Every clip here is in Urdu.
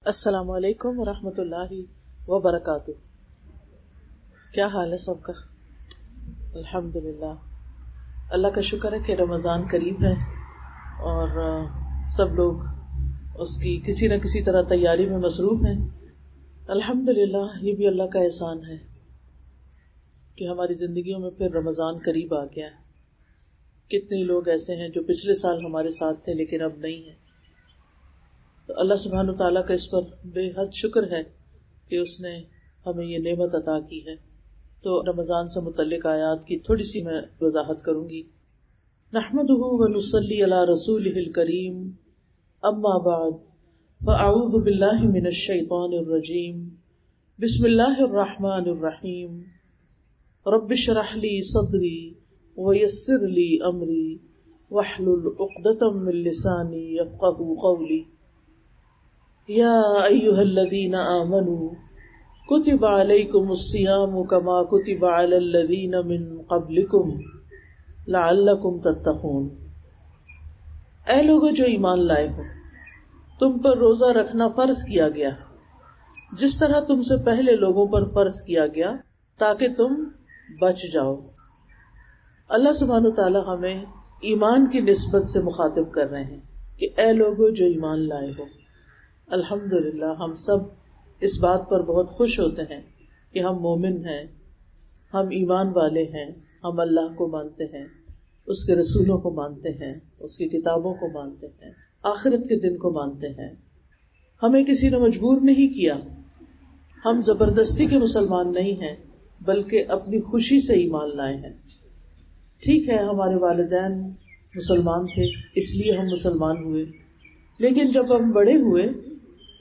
السلام علیکم ورحمۃ اللہ وبرکاتہ. کیا حال ہے سب کا؟ الحمدللہ. اللہ کا شکر ہے کہ رمضان قریب ہے اور سب لوگ اس کی کسی نہ کسی طرح تیاری میں مصروف ہیں. الحمدللہ، یہ بھی اللہ کا احسان ہے کہ ہماری زندگیوں میں پھر رمضان قریب آ گیا ہے. کتنے لوگ ایسے ہیں جو پچھلے سال ہمارے ساتھ تھے لیکن اب نہیں ہیں. تو اللہ سبحانہ تعالیٰ کا اس پر بے حد شکر ہے کہ اس نے ہمیں یہ نعمت عطا کی ہے. تو رمضان سے متعلق آیات کی تھوڑی سی میں وضاحت کروں گی. نحمدہ ونصلی علی رسولہ الکریم، اما بعد فاعوذ باللہ من الشیطان الرجیم، بسم اللہ الرحمن الرحیم. رب اشرح لی صدری ویسر لی امری واحلل عقدۃ من لسانی یفقہوا قولی. یا ایھا الذین آمنوا کتب علیکم الصیام کما کتب علی الذین من قبلکم لعلکم تتقون. اے لوگو جو ایمان لائے ہو، تم پر روزہ رکھنا فرض کیا گیا جس طرح تم سے پہلے لوگوں پر فرض کیا گیا تاکہ تم بچ جاؤ. اللہ سبحانہ تعالی ہمیں ایمان کی نسبت سے مخاطب کر رہے ہیں کہ اے لوگو جو ایمان لائے ہو. الحمدللہ ہم سب اس بات پر بہت خوش ہوتے ہیں کہ ہم مومن ہیں، ہم ایمان والے ہیں، ہم اللہ کو مانتے ہیں، اس کے رسولوں کو مانتے ہیں، اس کی کتابوں کو مانتے ہیں، آخرت کے دن کو مانتے ہیں. ہمیں کسی نے مجبور نہیں کیا، ہم زبردستی کے مسلمان نہیں ہیں بلکہ اپنی خوشی سے ایمان لائے ہیں. ٹھیک ہے، ہمارے والدین مسلمان تھے اس لیے ہم مسلمان ہوئے، لیکن جب ہم بڑے ہوئے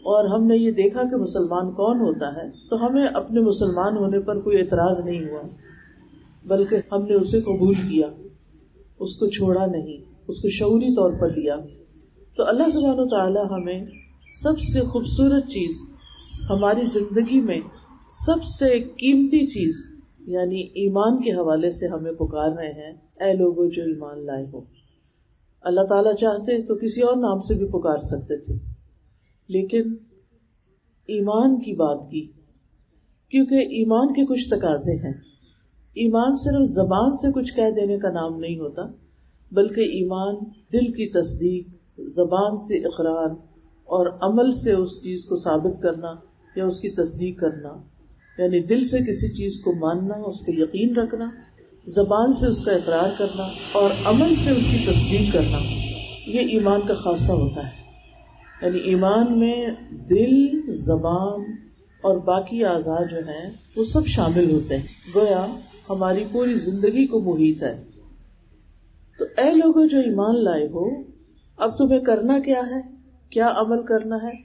اور ہم نے یہ دیکھا کہ مسلمان کون ہوتا ہے تو ہمیں اپنے مسلمان ہونے پر کوئی اعتراض نہیں ہوا، بلکہ ہم نے اسے قبول کیا، اس کو چھوڑا نہیں، اس کو شعوری طور پر لیا. تو اللہ سبحانہ وتعالی ہمیں سب سے خوبصورت چیز، ہماری زندگی میں سب سے قیمتی چیز یعنی ایمان کے حوالے سے ہمیں پکار رہے ہیں، اے لوگو جو ایمان لائے ہو. اللہ تعالیٰ چاہتے تو کسی اور نام سے بھی پکار سکتے تھے، لیکن ایمان کی بات کی کیونکہ ایمان کے کچھ تقاضے ہیں. ایمان صرف زبان سے کچھ کہہ دینے کا نام نہیں ہوتا، بلکہ ایمان دل کی تصدیق، زبان سے اقرار اور عمل سے اس چیز کو ثابت کرنا یا اس کی تصدیق کرنا. یعنی دل سے کسی چیز کو ماننا، اس پہ یقین رکھنا، زبان سے اس کا اقرار کرنا اور عمل سے اس کی تصدیق کرنا، یہ ایمان کا خاصہ ہوتا ہے. یعنی ایمان میں دل، زبان اور باقی اعضاء جو ہیں وہ سب شامل ہوتے ہیں، گویا ہماری پوری زندگی کو محیط ہے. تو اے لوگو جو ایمان لائے ہو، اب تمہیں کرنا کیا ہے، کیا عمل کرنا ہے؟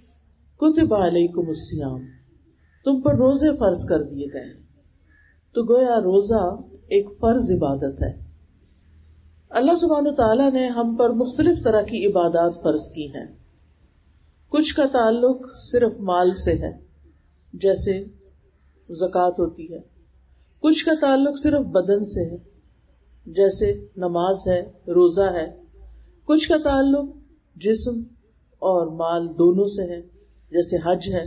کتب علیکم الصیام، تم پر روزے فرض کر دیے گئے. تو گویا روزہ ایک فرض عبادت ہے. اللہ سبحانہ تعالیٰ نے ہم پر مختلف طرح کی عبادات فرض کی ہیں. کچھ کا تعلق صرف مال سے ہے، جیسے زکوٰۃ ہوتی ہے. کچھ کا تعلق صرف بدن سے ہے، جیسے نماز ہے، روزہ ہے. کچھ کا تعلق جسم اور مال دونوں سے ہے، جیسے حج ہے.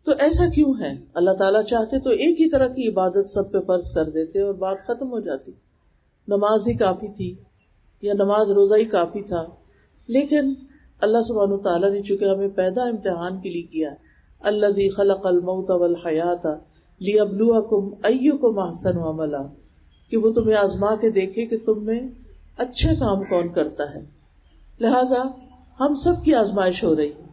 تو ایسا کیوں ہے؟ اللہ تعالیٰ چاہتے تو ایک ہی طرح کی عبادت سب پہ فرض کر دیتے اور بات ختم ہو جاتی، نماز ہی کافی تھی یا نماز روزہ ہی کافی تھا. لیکن اللہ سبحانہ تعالیٰ نے چونکہ ہمیں پیدا امتحان کے لیے کیا، الذی خلق الموت والحیات لیبلوکم ایکم احسن عملا، کہ وہ تمہیں آزما کے دیکھے کہ تم میں اچھے کام کون کرتا ہے. لہذا ہم سب کی آزمائش ہو رہی ہے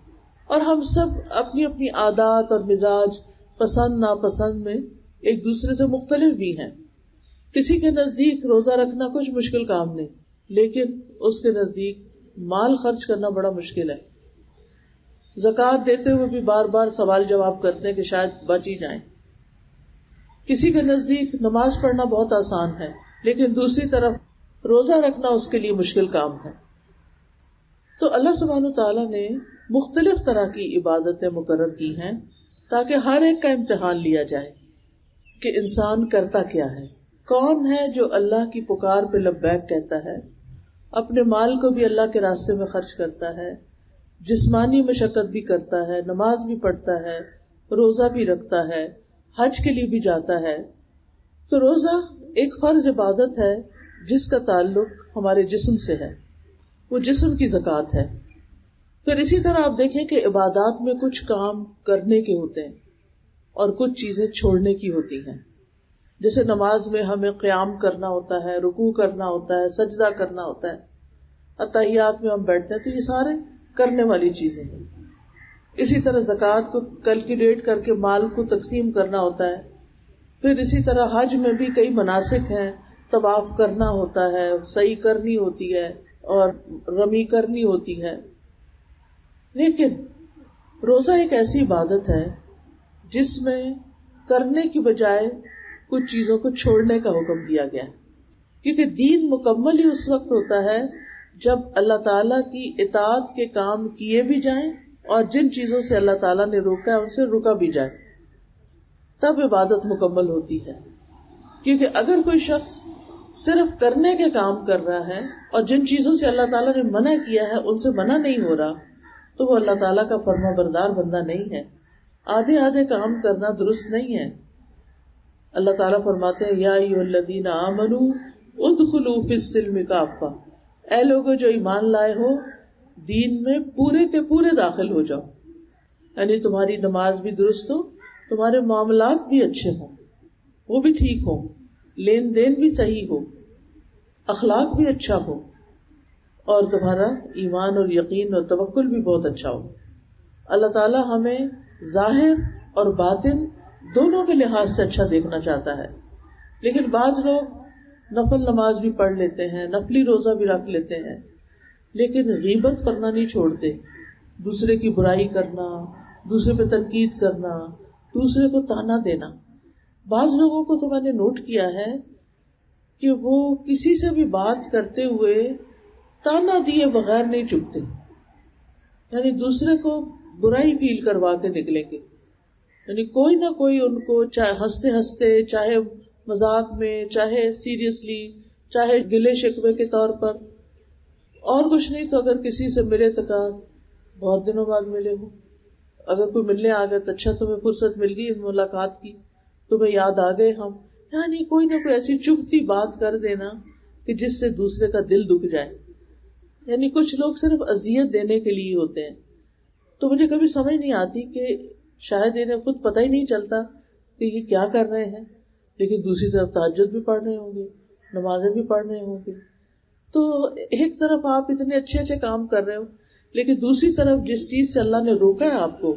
اور ہم سب اپنی اپنی عادات اور مزاج، پسند ناپسند میں ایک دوسرے سے مختلف بھی ہیں. کسی کے نزدیک روزہ رکھنا کچھ مشکل کام نہیں، لیکن اس کے نزدیک مال خرچ کرنا بڑا مشکل ہے. زکوٰۃ دیتے ہوئے بھی بار بار سوال جواب کرتے ہیں کہ شاید بچ ہی جائیں. کسی کے نزدیک نماز پڑھنا بہت آسان ہے، لیکن دوسری طرف روزہ رکھنا اس کے لیے مشکل کام ہے. تو اللہ سبحانہ تعالیٰ نے مختلف طرح کی عبادتیں مقرر کی ہیں تاکہ ہر ایک کا امتحان لیا جائے کہ انسان کرتا کیا ہے. کون ہے جو اللہ کی پکار پہ لبیک کہتا ہے، اپنے مال کو بھی اللہ کے راستے میں خرچ کرتا ہے، جسمانی مشقت بھی کرتا ہے، نماز بھی پڑھتا ہے، روزہ بھی رکھتا ہے، حج کے لیے بھی جاتا ہے، تو روزہ ایک فرض عبادت ہے جس کا تعلق ہمارے جسم سے ہے، وہ جسم کی زکوٰۃ ہے۔ پھر اسی طرح آپ دیکھیں کہ عبادات میں کچھ کام کرنے کے ہوتے ہیں اور کچھ چیزیں چھوڑنے کی ہوتی ہیں۔ جیسے نماز میں ہمیں قیام کرنا ہوتا ہے، رکوع کرنا ہوتا ہے، سجدہ کرنا ہوتا ہے، اتحیات میں ہم بیٹھتے ہیں، تو یہ سارے کرنے والی چیزیں ہیں۔ اسی طرح زکوٰۃ کو کیلکولیٹ کر کے مال کو تقسیم کرنا ہوتا ہے۔ پھر اسی طرح حج میں بھی کئی مناسک ہیں، طواف کرنا ہوتا ہے، سعی کرنی ہوتی ہے اور رمی کرنی ہوتی ہے۔ لیکن روزہ ایک ایسی عبادت ہے جس میں کرنے کی بجائے کچھ چیزوں کو چھوڑنے کا حکم دیا گیا ہے، کیونکہ دین مکمل ہی اس وقت ہوتا ہے جب اللہ تعالیٰ کی اطاعت کے کام کیے بھی جائیں اور جن چیزوں سے اللہ تعالیٰ نے روکا ہے ان سے رکا بھی جائے، تب عبادت مکمل ہوتی ہے۔ کیونکہ اگر کوئی شخص صرف کرنے کے کام کر رہا ہے اور جن چیزوں سے اللہ تعالیٰ نے منع کیا ہے ان سے منع نہیں ہو رہا، تو وہ اللہ تعالیٰ کا فرما بردار بندہ نہیں ہے۔ آدھے آدھے کام کرنا درست نہیں ہے۔ اللہ تعالیٰ فرماتے ہیں یا ایھا الذین آمنوا ادخلوا فی السلم کافہ، اے لوگو جو ایمان لائے ہو دین میں پورے کے پورے داخل ہو جاؤ، یعنی تمہاری نماز بھی درست ہو، تمہارے معاملات بھی اچھے ہوں، وہ بھی ٹھیک ہو، لین دین بھی صحیح ہو، اخلاق بھی اچھا ہو، اور تمہارا ایمان اور یقین اور توکل بھی بہت اچھا ہو۔ اللہ تعالیٰ ہمیں ظاہر اور باطن دونوں کے لحاظ سے اچھا دیکھنا چاہتا ہے، لیکن بعض لوگ نفل نماز بھی پڑھ لیتے ہیں، نفلی روزہ بھی رکھ لیتے ہیں، لیکن غیبت کرنا نہیں چھوڑتے، دوسرے کی برائی کرنا، دوسرے پہ تنقید کرنا، دوسرے کو تانا دینا۔ بعض لوگوں کو تو میں نے نوٹ کیا ہے کہ وہ کسی سے بھی بات کرتے ہوئے تانا دیے بغیر نہیں چپتے، یعنی دوسرے کو برائی فیل کروا کے نکلیں گے، یعنی کوئی نہ کوئی ان کو چاہے ہنستے ہنستے، چاہے مذاق میں، چاہے سیریسلی، چاہے گلے شکوے کے طور پر، اور کچھ نہیں تو اگر کسی سے ملے تو کہا بہت دنوں بعد ملے ہو، اگر کوئی ملنے آ گیا تو اچھا تمہیں فرصت مل گئی ملاقات کی، تمہیں یاد آ گئے ہم، یعنی کوئی نہ کوئی ایسی چبھتی بات کر دینا کہ جس سے دوسرے کا دل دکھ جائے۔ یعنی کچھ لوگ صرف اذیت دینے کے لیے ہوتے ہیں۔ تو مجھے کبھی سمجھ نہیں آتی کہ شاید انہیں خود پتہ ہی نہیں چلتا کہ یہ کیا کر رہے ہیں، لیکن دوسری طرف تہجد بھی پڑھ رہے ہوں گے، نمازیں بھی پڑھ رہے ہوں گے۔ تو ایک طرف آپ اتنے اچھے اچھے کام کر رہے ہو، لیکن دوسری طرف جس چیز سے اللہ نے روکا ہے آپ کو،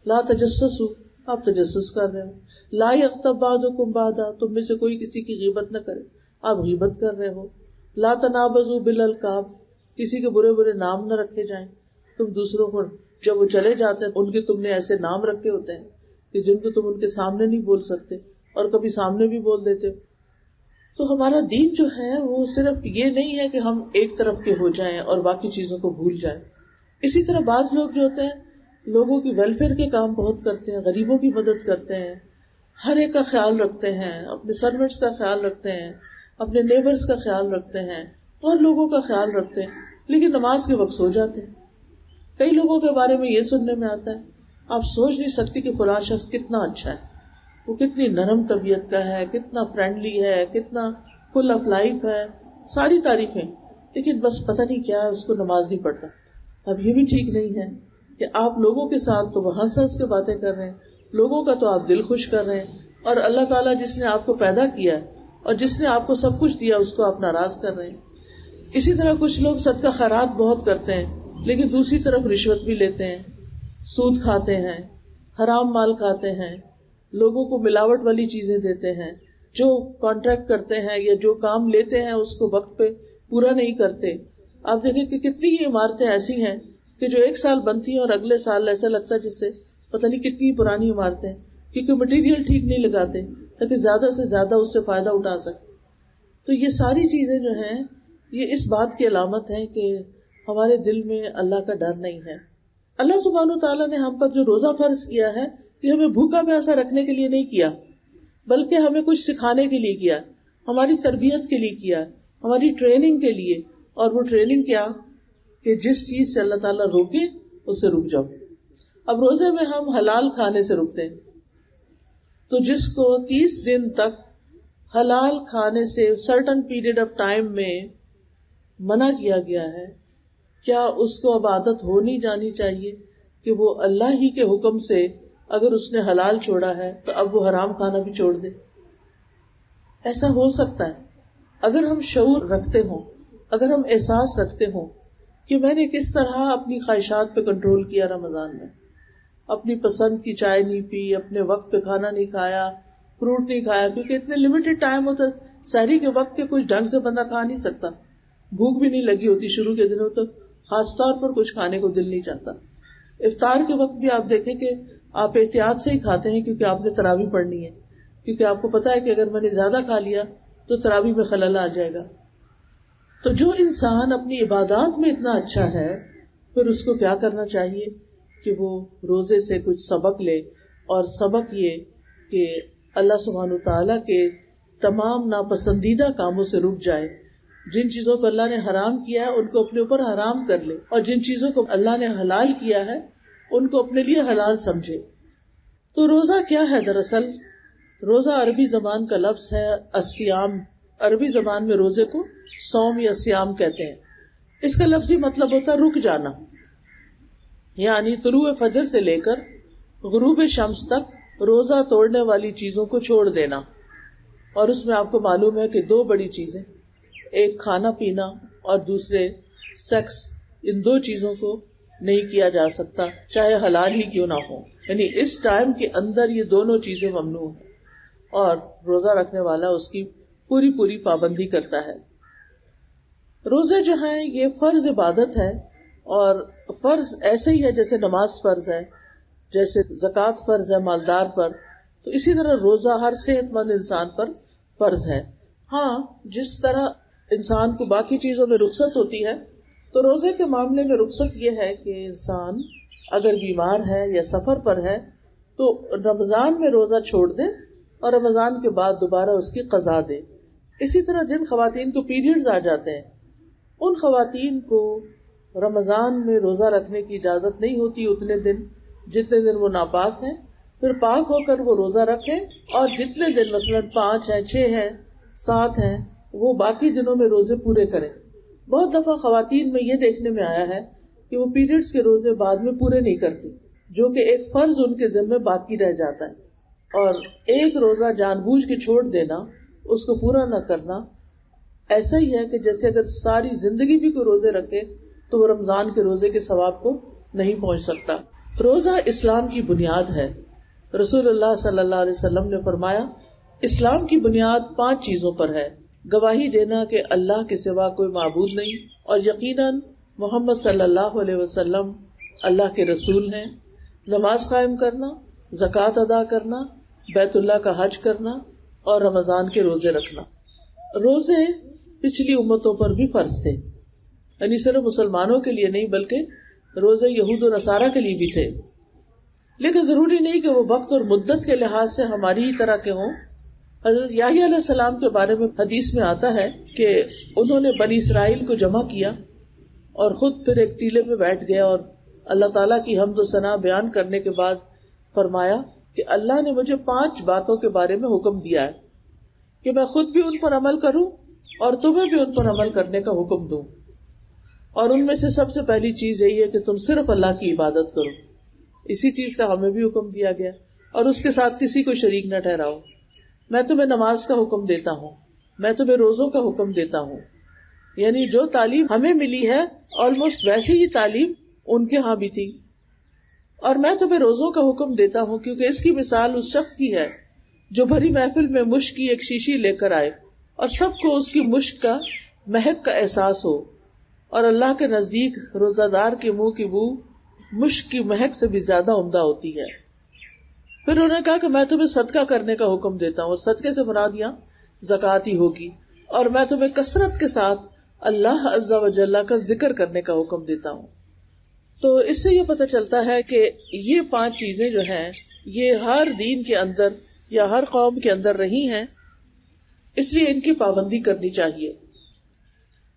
لا تجسسوا، آپ تجسس کر رہے ہو، لا یغتب بعضکم بعضا، تم میں سے کوئی کسی کی غیبت نہ کرے، آپ غیبت کر رہے ہو، لا تنابزوا بالالقاب، کسی کے برے برے نام نہ رکھے جائیں، تم دوسروں کو جب وہ چلے جاتے ہیں ان کے تم نے ایسے نام رکھے ہوتے ہیں کہ جن کو تم ان کے سامنے نہیں بول سکتے اور کبھی سامنے بھی بول دیتے ہو۔ تو ہمارا دین جو ہے وہ صرف یہ نہیں ہے کہ ہم ایک طرف کے ہو جائیں اور باقی چیزوں کو بھول جائیں۔ اسی طرح بعض لوگ جو ہوتے ہیں لوگوں کی ویلفیئر کے کام بہت کرتے ہیں، غریبوں کی مدد کرتے ہیں، ہر ایک کا خیال رکھتے ہیں، اپنے سروینٹس کا خیال رکھتے ہیں، اپنے نیبرز کا خیال رکھتے ہیں اور لوگوں کا خیال رکھتے ہیں، لیکن نماز کے وقت سو جاتے ہیں۔ کئی لوگوں کے بارے میں یہ سننے میں آتا ہے آپ سوچ نہیں سکتے کہ فلاں شخص کتنا اچھا ہے، وہ کتنی نرم طبیعت کا ہے، کتنا فرینڈلی ہے، کتنا فل آف لائف ہے، ساری تعریفیں، لیکن بس پتہ نہیں کیا ہے اس کو نماز نہیں پڑھتا۔ اب یہ بھی ٹھیک نہیں ہے کہ آپ لوگوں کے ساتھ تو وہ ہنس ہنس کے باتیں کر رہے ہیں، لوگوں کا تو آپ دل خوش کر رہے ہیں، اور اللہ تعالیٰ جس نے آپ کو پیدا کیا ہے اور جس نے آپ کو سب کچھ دیا اس کو آپ ناراض کر رہے ہیں۔ اسی طرح کچھ لوگ صدقہ خیرات بہت کرتے ہیں لیکن دوسری طرف رشوت بھی لیتے ہیں، سود کھاتے ہیں، حرام مال کھاتے ہیں، لوگوں کو ملاوٹ والی چیزیں دیتے ہیں، جو کانٹریکٹ کرتے ہیں یا جو کام لیتے ہیں اس کو وقت پہ پورا نہیں کرتے۔ آپ دیکھیں کہ کتنی ہی عمارتیں ایسی ہیں کہ جو ایک سال بنتی ہیں اور اگلے سال ایسا لگتا ہے جس سے پتہ نہیں کتنی پرانی عمارتیں، کیونکہ مٹیریل ٹھیک نہیں لگاتے تاکہ زیادہ سے زیادہ اس سے فائدہ اٹھا سکے۔ تو یہ ساری چیزیں جو ہیں یہ اس بات کی علامت ہے کہ ہمارے دل میں اللہ کا ڈر نہیں ہے۔ اللہ سبحانہ تعالیٰ نے ہم پر جو روزہ فرض کیا ہے یہ ہمیں بھوکا پیاسا رکھنے کے لیے نہیں کیا، بلکہ ہمیں کچھ سکھانے کے لیے کیا، ہماری تربیت کے لیے کیا، ہماری ٹریننگ کے لیے۔ اور وہ ٹریننگ کیا کہ جس چیز سے اللہ تعالیٰ روکے اسے رک جاؤ. اب روزے میں ہم حلال کھانے سے رکتے ہیں، تو جس کو 30 دن تک حلال کھانے سے سرٹن پیریڈ آف ٹائم میں منع کیا گیا ہے، کیا اس کو اب عادت ہونی جانی چاہیے کہ وہ اللہ ہی کے حکم سے اگر اس نے حلال چھوڑا ہے تو اب وہ حرام کھانا بھی چھوڑ دے؟ ایسا ہو سکتا ہے اگر ہم شعور رکھتے ہوں، اگر ہم احساس رکھتے ہوں کہ میں نے کس طرح اپنی خواہشات پہ کنٹرول کیا رمضان میں، اپنی پسند کی چائے نہیں پی، اپنے وقت پہ کھانا نہیں کھایا، فروٹ نہیں کھایا، کیونکہ اتنے لمیٹڈ ٹائم ہوتا ہے سحری کے وقت کے کچھ ڈھنگ سے بندہ کھا نہیں سکتا، بھوک بھی نہیں لگی ہوتی شروع کے دنوں تو خاص طور پر کچھ کھانے کو دل نہیں چاہتا. افطار کے وقت بھی آپ دیکھیں کہ آپ احتیاط سے ہی کھاتے ہیں کیونکہ آپ نے تراویح پڑھنی ہے، کیونکہ آپ کو پتا ہے کہ اگر میں نے زیادہ کھا لیا تو تراویح میں خلل آ جائے گا. تو جو انسان اپنی عبادات میں اتنا اچھا ہے پھر اس کو کیا کرنا چاہیے کہ وہ روزے سے کچھ سبق لے، اور سبق یہ کہ اللہ سبحانہ وتعالیٰ کے تمام ناپسندیدہ کاموں سے رک جائے. جن چیزوں کو اللہ نے حرام کیا ہے ان کو اپنے اوپر حرام کر لے، اور جن چیزوں کو اللہ نے حلال کیا ہے ان کو اپنے لیے حلال سمجھے. تو روزہ کیا ہے؟ دراصل روزہ عربی زبان کا لفظ ہے الصیام. عربی زبان میں روزے کو صوم یا صیام کہتے ہیں. اس کا لفظی مطلب ہوتا ہے رک جانا، یعنی طلوع فجر سے لے کر غروب شمس تک روزہ توڑنے والی چیزوں کو چھوڑ دینا. اور اس میں آپ کو معلوم ہے کہ دو بڑی چیزیں، ایک کھانا پینا اور دوسرے سیکس، ان دو چیزوں کو نہیں کیا جا سکتا چاہے حلال ہی کیوں نہ ہو. یعنی اس ٹائم کے اندر یہ دونوں چیزیں ممنوع ہیں، اور روزہ رکھنے والا اس کی پوری پوری پابندی کرتا ہے. روزے جو ہیں یہ فرض عبادت ہے، اور فرض ایسے ہی ہے جیسے نماز فرض ہے، جیسے زکوٰۃ فرض ہے مالدار پر، تو اسی طرح روزہ ہر صحت مند انسان پر فرض ہے. ہاں جس طرح انسان کو باقی چیزوں میں رخصت ہوتی ہے تو روزے کے معاملے میں رخصت یہ ہے کہ انسان اگر بیمار ہے یا سفر پر ہے تو رمضان میں روزہ چھوڑ دے اور رمضان کے بعد دوبارہ اس کی قضا دے. اسی طرح جن خواتین کو پیریڈز آ جاتے ہیں ان خواتین کو رمضان میں روزہ رکھنے کی اجازت نہیں ہوتی اتنے دن جتنے دن وہ ناپاک ہیں. پھر پاک ہو کر وہ روزہ رکھیں، اور جتنے دن مثلاً 5 ہیں، 6 ہیں، 7 ہیں، وہ باقی دنوں میں روزے پورے کریں. بہت دفعہ خواتین میں یہ دیکھنے میں آیا ہے کہ وہ پیریڈز کے روزے بعد میں پورے نہیں کرتی، جو کہ ایک فرض ان کے ذمہ باقی رہ جاتا ہے. اور ایک روزہ جان بوجھ کے چھوڑ دینا، اس کو پورا نہ کرنا، ایسا ہی ہے کہ جیسے اگر ساری زندگی بھی کوئی روزے رکھے تو وہ رمضان کے روزے کے ثواب کو نہیں پہنچ سکتا. روزہ اسلام کی بنیاد ہے. رسول اللہ صلی اللہ علیہ وسلم نے فرمایا اسلام کی بنیاد 5 چیزوں پر ہے: گواہی دینا کہ اللہ کے سوا کوئی معبود نہیں اور یقیناً محمد صلی اللہ علیہ وسلم اللہ کے رسول ہیں، نماز قائم کرنا، زکوٰۃ ادا کرنا، بیت اللہ کا حج کرنا، اور رمضان کے روزے رکھنا. روزے پچھلی امتوں پر بھی فرض تھے، یعنی صرف مسلمانوں کے لیے نہیں بلکہ روزے یہود و نصارہ کے لیے بھی تھے. لیکن ضروری نہیں کہ وہ وقت اور مدت کے لحاظ سے ہماری ہی طرح کے ہوں. حضرت یحییٰ علیہ السلام کے بارے میں حدیث میں آتا ہے کہ انہوں نے بنی اسرائیل کو جمع کیا اور خود پھر ایک ٹیلے میں بیٹھ گئے، اور اللہ تعالیٰ کی حمد و ثنا بیان کرنے کے بعد فرمایا کہ اللہ نے مجھے 5 باتوں کے بارے میں حکم دیا ہے کہ میں خود بھی ان پر عمل کروں اور تمہیں بھی ان پر عمل کرنے کا حکم دوں. اور ان میں سے سب سے پہلی چیز یہی ہے کہ تم صرف اللہ کی عبادت کرو. اسی چیز کا ہمیں بھی حکم دیا گیا، اور اس کے ساتھ کسی کو شریک نہ ٹھہراؤ. میں تمہیں نماز کا حکم دیتا ہوں، میں تمہیں روزوں کا حکم دیتا ہوں. یعنی جو تعلیم ہمیں ملی ہے آلموسٹ ویسی ہی تعلیم ان کے ہاں بھی تھی. اور میں تمہیں روزوں کا حکم دیتا ہوں کیونکہ اس کی مثال اس شخص کی ہے جو بھری محفل میں مشک کی ایک شیشی لے کر آئے اور سب کو اس کی مشک کا مہک کا احساس ہو، اور اللہ کے نزدیک روزہ دار کے منہ کی بو مشک کی مہک سے بھی زیادہ عمدہ ہوتی ہے. پھر انہوں نے کہا کہ میں تمہیں صدقہ کرنے کا حکم دیتا ہوں، اور صدقے سے مراد یہاں زکوٰۃ ہی ہوگی. اور میں تمہیں کثرت کے ساتھ اللہ عز و جل کا ذکر کرنے کا حکم دیتا ہوں. تو اس سے یہ پتہ چلتا ہے کہ یہ 5 چیزیں جو ہیں یہ ہر دین کے اندر یا ہر قوم کے اندر رہی ہیں، اس لیے ان کی پابندی کرنی چاہیے.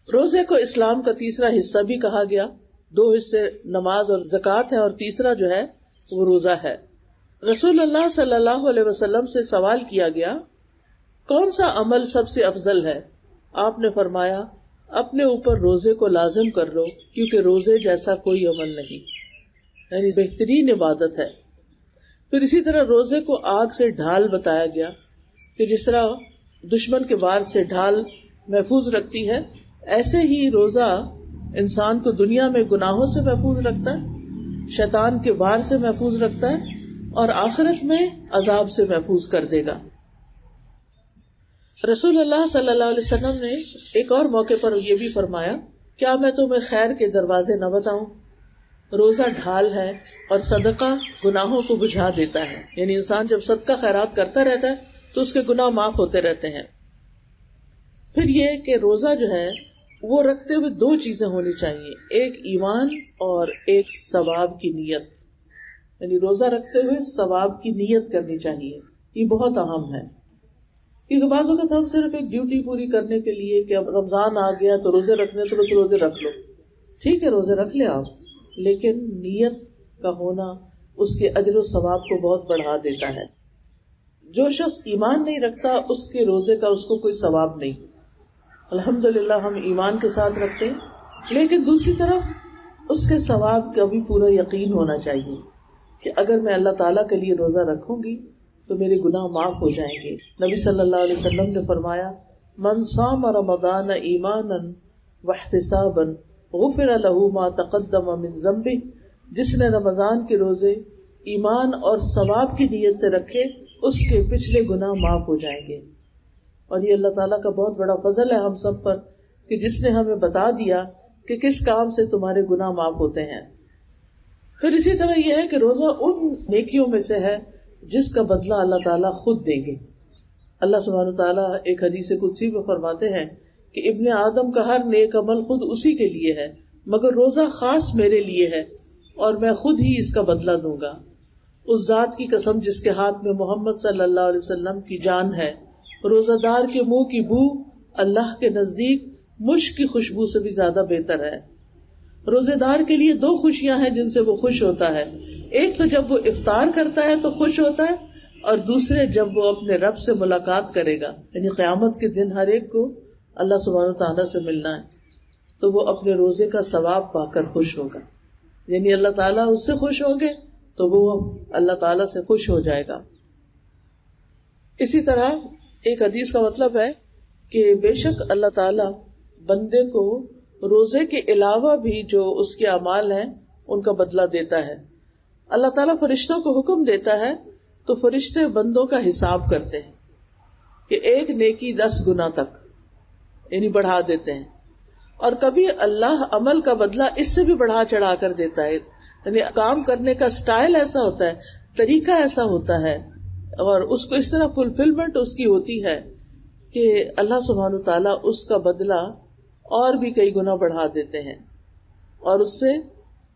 روزے کو اسلام کا تیسرا حصہ بھی کہا گیا. 2 حصے نماز اور زکوٰۃ ہیں، اور تیسرا جو ہے وہ روزہ ہے. رسول اللہ صلی اللہ علیہ وسلم سے سوال کیا گیا کون سا عمل سب سے افضل ہے؟ آپ نے فرمایا اپنے اوپر روزے کو لازم کر لو، کیونکہ روزے جیسا کوئی عمل نہیں، یعنی بہترین عبادت ہے. پھر اسی طرح روزے کو آگ سے ڈھال بتایا گیا کہ جس طرح دشمن کے وار سے ڈھال محفوظ رکھتی ہے، ایسے ہی روزہ انسان کو دنیا میں گناہوں سے محفوظ رکھتا ہے، شیطان کے وار سے محفوظ رکھتا ہے، اور آخرت میں عذاب سے محفوظ کر دے گا. رسول اللہ صلی اللہ علیہ وسلم نے ایک اور موقع پر یہ بھی فرمایا کیا میں تمہیں خیر کے دروازے نہ بتاؤں؟ روزہ ڈھال ہے اور صدقہ گناہوں کو بجھا دیتا ہے، یعنی انسان جب صدقہ خیرات کرتا رہتا ہے تو اس کے گناہ معاف ہوتے رہتے ہیں. پھر یہ کہ روزہ جو ہے وہ رکھتے ہوئے 2 چیزیں ہونی چاہیے، ایک ایمان اور ایک ثواب کی نیت، یعنی روزہ رکھتے ہوئے ثواب کی نیت کرنی چاہیے. یہ بہت اہم ہے، کیونکہ بعض اوقات ہم صرف ایک ڈیوٹی پوری کرنے کے لیے کہ اب رمضان آ گیا تو روزے رکھنے تو روزے رکھ لو، ٹھیک ہے روزے رکھ لیں آپ، لیکن نیت کا ہونا اس کے اجر و ثواب کو بہت بڑھا دیتا ہے. جو شخص ایمان نہیں رکھتا اس کے روزے کا اس کو کوئی ثواب نہیں. الحمدللہ ہم ایمان کے ساتھ رکھتے ہیں، لیکن دوسری طرف اس کے ثواب کا بھی پورا یقین ہونا چاہیے کہ اگر میں اللہ تعالیٰ کے لیے روزہ رکھوں گی تو میرے گناہ معاف ہو جائیں گے. نبی صلی اللہ علیہ وسلم نے فرمایا من صام رمضان ایمانا واحتسابا غفر له ما تقدم من ذنبه، جس نے رمضان کے روزے ایمان اور ثواب کی نیت سے رکھے اس کے پچھلے گناہ معاف ہو جائیں گے. اور یہ اللہ تعالیٰ کا بہت بڑا فضل ہے ہم سب پر کہ جس نے ہمیں بتا دیا کہ کس کام سے تمہارے گناہ معاف ہوتے ہیں. پھر اسی طرح یہ ہے کہ روزہ ان نیکیوں میں سے ہے جس کا بدلہ اللہ تعالیٰ خود دیں گے. اللہ سبحانہ وتعالیٰ ایک حدیث قدسی میں فرماتے ہیں کہ ابن آدم کا ہر نیک عمل خود اسی کے لیے ہے، مگر روزہ خاص میرے لیے ہے اور میں خود ہی اس کا بدلہ دوں گا. اس ذات کی قسم جس کے ہاتھ میں محمد صلی اللہ علیہ وسلم کی جان ہے، روزہ دار کے منہ کی بو اللہ کے نزدیک مشک کی خوشبو سے بھی زیادہ بہتر ہے. روزے دار کے لیے 2 خوشیاں ہیں جن سے وہ خوش ہوتا ہے، ایک تو جب وہ افطار کرتا ہے تو خوش ہوتا ہے، اور دوسرے جب وہ اپنے رب سے ملاقات کرے گا، یعنی قیامت کے دن ہر ایک کو اللہ سبحانہ تعالیٰ سے ملنا ہے تو وہ اپنے روزے کا ثواب پا کر خوش ہوگا. یعنی اللہ تعالیٰ اس سے خوش ہوں گے تو وہ اللہ تعالیٰ سے خوش ہو جائے گا. اسی طرح ایک حدیث کا مطلب ہے کہ بے شک اللہ تعالیٰ بندے کو روزے کے علاوہ بھی جو اس کے اعمال ہیں ان کا بدلہ دیتا ہے. اللہ تعالیٰ فرشتوں کو حکم دیتا ہے تو فرشتے بندوں کا حساب کرتے ہیں کہ ایک نیکی 10 گنا تک یعنی بڑھا دیتے ہیں، اور کبھی اللہ عمل کا بدلہ اس سے بھی بڑھا چڑھا کر دیتا ہے. یعنی کام کرنے کا سٹائل ایسا ہوتا ہے، طریقہ ایسا ہوتا ہے، اور اس کو اس طرح فلفلمنٹ اس کی ہوتی ہے کہ اللہ سبحانہ تعالیٰ اس کا بدلہ اور بھی کئی گنا بڑھا دیتے ہیں اور اس سے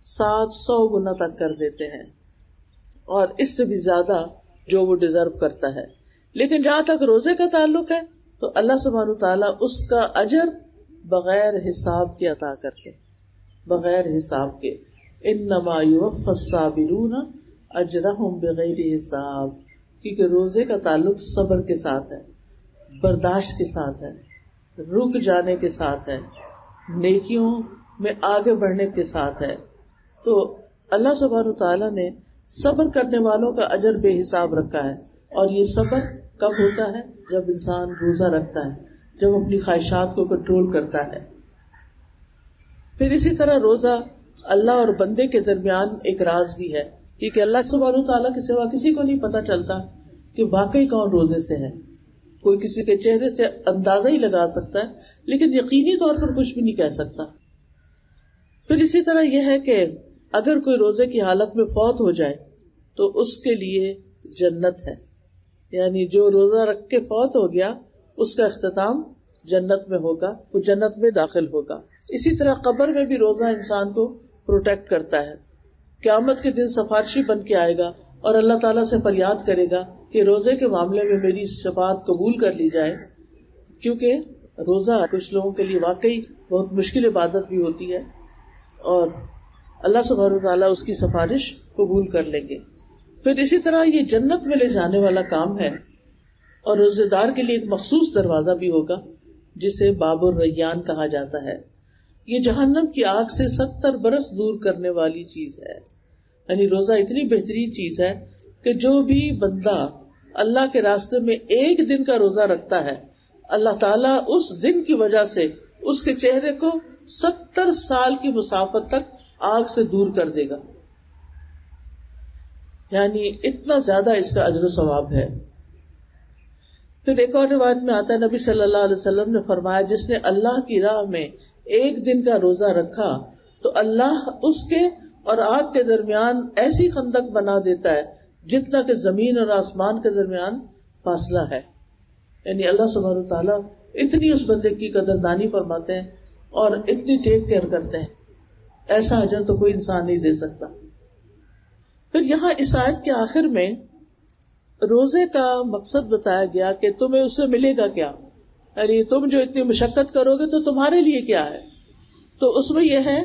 700 گنا تک کر دیتے ہیں، اور اس سے بھی زیادہ جو وہ ڈیزرو کرتا ہے. لیکن جہاں تک روزے کا تعلق ہے تو اللہ سبحانہ تعالیٰ اس کا اجر بغیر حساب کے عطا کرتے، بغیر حساب کے. انما یوفی الصابرون اجرہم بغیر حساب، کیونکہ روزے کا تعلق صبر کے ساتھ ہے، برداشت کے ساتھ ہے، رک جانے کے ساتھ ہے، نیکیوں میں آگے بڑھنے کے ساتھ ہے. تو اللہ سبحانہ تعالیٰ نے صبر کرنے والوں کا اجر بے حساب رکھا ہے. اور یہ صبر کب ہوتا ہے؟ جب انسان روزہ رکھتا ہے، جب اپنی خواہشات کو کنٹرول کرتا ہے. پھر اسی طرح روزہ اللہ اور بندے کے درمیان ایک راز بھی ہے، کیونکہ اللہ سبحانہ تعالیٰ کے سوا کسی کو نہیں پتا چلتا کہ واقعی کون روزے سے ہے. کوئی کسی کے چہرے سے اندازہ ہی لگا سکتا ہے لیکن یقینی طور پر کچھ بھی نہیں کہہ سکتا. پھر اسی طرح یہ ہے کہ اگر کوئی روزے کی حالت میں فوت ہو جائے تو اس کے لیے جنت ہے، یعنی جو روزہ رکھ کے فوت ہو گیا اس کا اختتام جنت میں ہوگا، وہ جنت میں داخل ہوگا. اسی طرح قبر میں بھی روزہ انسان کو پروٹیکٹ کرتا ہے. قیامت کے دن سفارشی بن کے آئے گا اور اللہ تعالیٰ سے فریاد کرے گا کہ روزے کے معاملے میں میری شفاعت قبول کر لی جائے، کیونکہ روزہ کچھ لوگوں کے لیے واقعی بہت مشکل عبادت بھی ہوتی ہے اور اللہ سبحانہ وتعالیٰ اس کی سفارش قبول کر لیں گے. پھر اسی طرح یہ جنت میں لے جانے والا کام ہے اور روزے دار کے لیے ایک مخصوص دروازہ بھی ہوگا جسے باب الریان کہا جاتا ہے. یہ جہنم کی آگ سے 70 برس دور کرنے والی چیز ہے. یعنی روزہ اتنی بہترین چیز ہے کہ جو بھی بندہ اللہ کے راستے میں ایک دن کا روزہ رکھتا ہے, اللہ تعالیٰ اس دن کی وجہ سے اس کے چہرے کو 70 سال کی مسافت تک آگ سے دور کر دے گا. یعنی اتنا زیادہ اس کا اجر و ثواب ہے. پھر ایک اور روایت میں آتا ہے نبی صلی اللہ علیہ وسلم نے فرمایا جس نے اللہ کی راہ میں ایک دن کا روزہ رکھا تو اللہ اس کے اور آگ کے درمیان ایسی خندق بنا دیتا ہے جتنا کہ زمین اور آسمان کے درمیان فاصلہ ہے. یعنی اللہ سبحانہ وتعالیٰ اتنی اس بندے کی قدردانی فرماتے ہیں اور اتنی ٹیک کیئر کرتے ہیں, ایسا اجر تو کوئی انسان نہیں دے سکتا. پھر یہاں اس آیت کے آخر میں روزے کا مقصد بتایا گیا کہ تمہیں اس سے ملے گا کیا, یعنی تم جو اتنی مشقت کرو گے تو تمہارے لیے کیا ہے. تو اس میں یہ ہے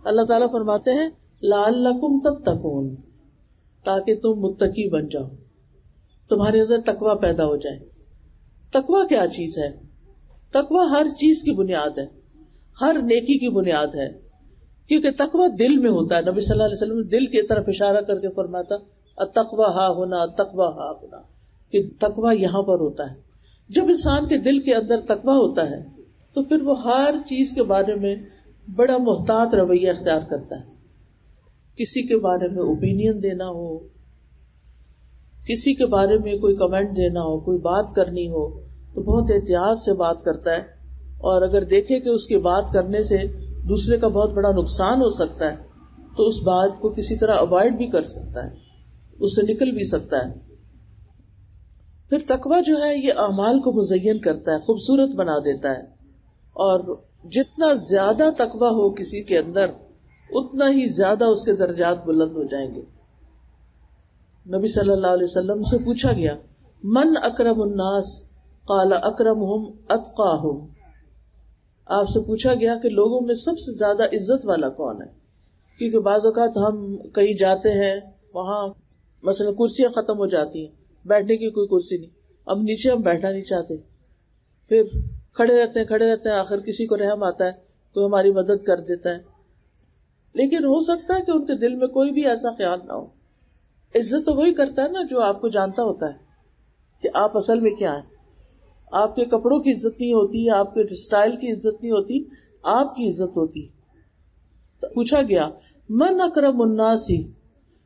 اللہ تعالیٰ فرماتے ہیں لعلکم تتقون, تاکہ تم متقی بن جاؤ, تمہارے اندر تقوی پیدا ہو جائے. تقوی کیا چیز ہے؟ تقوی ہر چیز کی بنیاد ہے, ہر نیکی کی بنیاد ہے, کیونکہ تقوی دل میں ہوتا ہے. نبی صلی اللہ علیہ وسلم نے دل کی طرف اشارہ کر کے فرماتا التقوی ہا ہونا, التقوی ہا ہونا, کہ تقوی یہاں پر ہوتا ہے. جب انسان کے دل کے اندر تقوی ہوتا ہے تو پھر وہ ہر چیز کے بارے میں بڑا محتاط رویہ اختیار کرتا ہے. کسی کے بارے میں اوپینین دینا ہو, کسی کے بارے میں کوئی کمنٹ دینا ہو, کوئی بات کرنی ہو تو بہت احتیاط سے بات کرتا ہے, اور اگر دیکھے کہ اس کی بات کرنے سے دوسرے کا بہت بڑا نقصان ہو سکتا ہے تو اس بات کو کسی طرح اوائڈ بھی کر سکتا ہے, اس سے نکل بھی سکتا ہے. پھر تقویٰ جو ہے یہ اعمال کو مزین کرتا ہے, خوبصورت بنا دیتا ہے, اور جتنا زیادہ تقویٰ ہو کسی کے اندر اتنا ہی زیادہ اس کے درجات بلند ہو جائیں گے. نبی صلی اللہ علیہ وسلم سے پوچھا گیا من اکرم الناس قال اکرمہم اتقاہم, آپ سے پوچھا گیا کہ لوگوں میں سب سے زیادہ عزت والا کون ہے, کیونکہ بعض اوقات ہم کہیں جاتے ہیں وہاں مثلا کرسیاں ختم ہو جاتی ہیں, بیٹھنے کی کوئی کرسی نہیں, اب نیچے ہم بیٹھنا نہیں چاہتے, پھر کھڑے رہتے ہیں, آخر کسی کو رحم آتا ہے, کوئی ہماری مدد کر دیتا ہے. لیکن ہو سکتا ہے کہ ان کے دل میں کوئی بھی ایسا خیال نہ ہو. عزت تو وہی کرتا ہے نا جو آپ کو جانتا ہوتا ہے کہ آپ اصل میں کیا ہیں. آپ کے کپڑوں کی عزت نہیں ہوتی, آپ کے اسٹائل کی عزت نہیں ہوتی, آپ کی عزت ہوتی. تو پوچھا گیا من اکرم الناس,